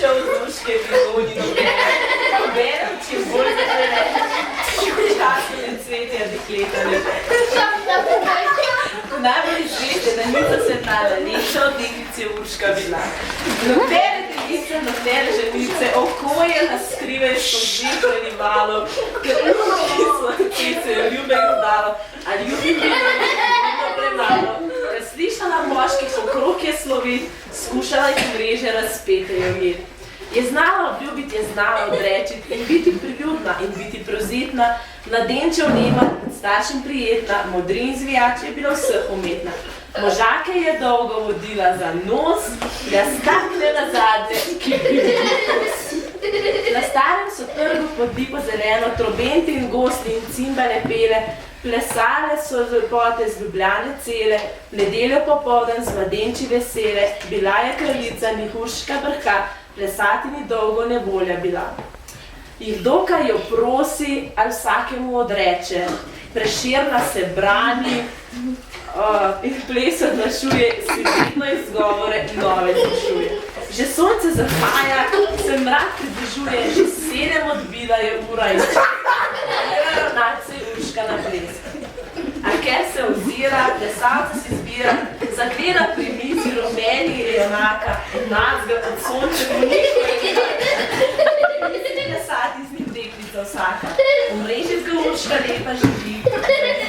šel z Urške prihodi nobenem, čim bolj zažele, času ne cvetja dekleta. Najbolj izveste, da niso se znala, lepša od deklice je Urška bila. Nobene deklice, nobene ženice, oko je naskrivaj s povzitvenim valom, ker Urški sladki se je ljubega dalo, a ljubim je premalo. Ker slišala moških okrog je slovit, skušala jih mreže razpete je ujet. Je znala obljubiti, je znala odrečiti in biti priljubna in biti prevzetna, mladenčev nema, staršem prijetna, modrin zvijač je bila vseh umetna. Možake je dolgo vodila za nos, da stakne nazadnje, ki bi bil kos. Na starem so trgu pod lipo zeleno, trobenti in gosti in cimbale pele, plesale so lepote z Ljubljane cele, nedeljo popoldan z mladenči vesele, bila je kraljica Nihurška brka, plesati ni dolgo nevolja bila. Jih dokaj jo prosi, ali vsakemu odreče, Prešerna se brani in ples odlašuje, si vedno izgovore nove zvišuje. Že sonce zahaja, se mrak približuje, že 7 odbila je ura in ravnat se Urška na ples. A ker se ozira, plesalca si zbira, zagleda pri mizi rumeni je enaka, nazga od sonče v njih plesati z njim deklica vsaka. Omrežit ga Urška lepa živi,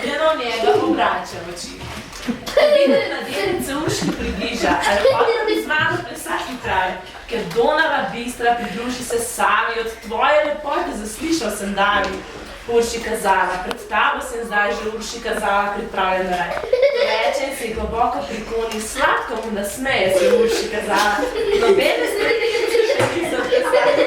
vedno njega obrača oči. Vidite na delnice Urški približa, ali hodila z mano plesati kraj, ker Donava bistra pridruži se Savi, od tvoje lepote zaslišal sem Davi. Urši kazala, pred tabo sem zdaj že Urši kazala pripravljen raj. Reče in se globoko prikloni, sladko mu nasmeje se Urši kazala. Nobene stvari niso plesali.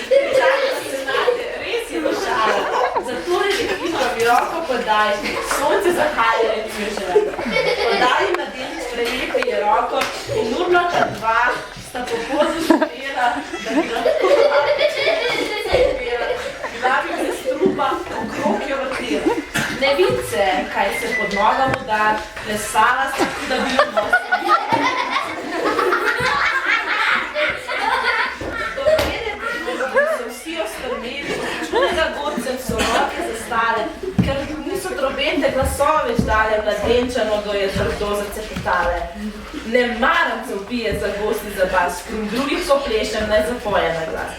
Pričakaj se nate, res je došala. Zato je deklica mi roko podaj, sonce zahaja in mi je žele. Podaj na delnic prelepe je roko in urlata dva sta po podu špela, da bi lahko bila bi se strupa, okrog jo vrtela. Ne vidi se, kaj se pod nogam udar, plesala sta, da bi jo nosila. So vsi ostrmeli, čunega godcem so roke zastale, ker niso trobente glasove ždale, mladenčano ga je trdo zacepetale. Ne maram se upije za gosti za bas, krim drugih ko plešem, naj zapoje na glas.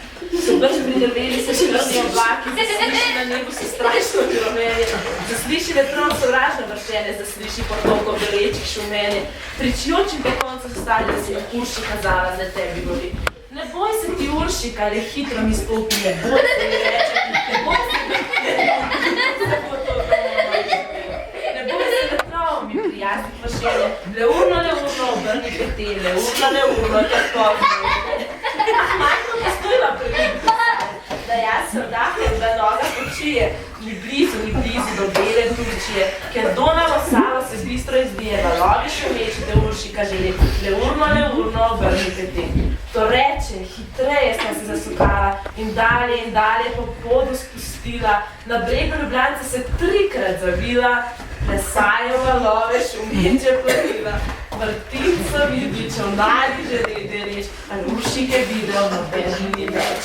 So brž pridrveli se črni oblaki, zasliši na nebu se strašno piromenje, zasliši vetrov sovražno vršenje, zasliši potoko belečih šumenje, pričujočim do konca zostali, da si je Urši kazala, da tebi gori. Ne boj se ti Urši, kar je hitro mi spopi, ne boj se mi reče, ne boj se mi vetrov mi prijaznih vršenje, leurno, obrni pete, leurno, tako. Majhno postojila previdno, da jaz se vdahnem, da noga počije, ni blizu do bele Turčije, ker Donavo Savo se bistro izbije, valovi še mečite Urši, kaže leurno, obrni pete. To reče, hitreje sta se zasukala in dalje po podu spustila, na bregu Ljubljance se 3krat zavila, plesajo valove, šumeče plavila, vrtinco vidi, čovnali že reč, a Uršike videl, noben ni več.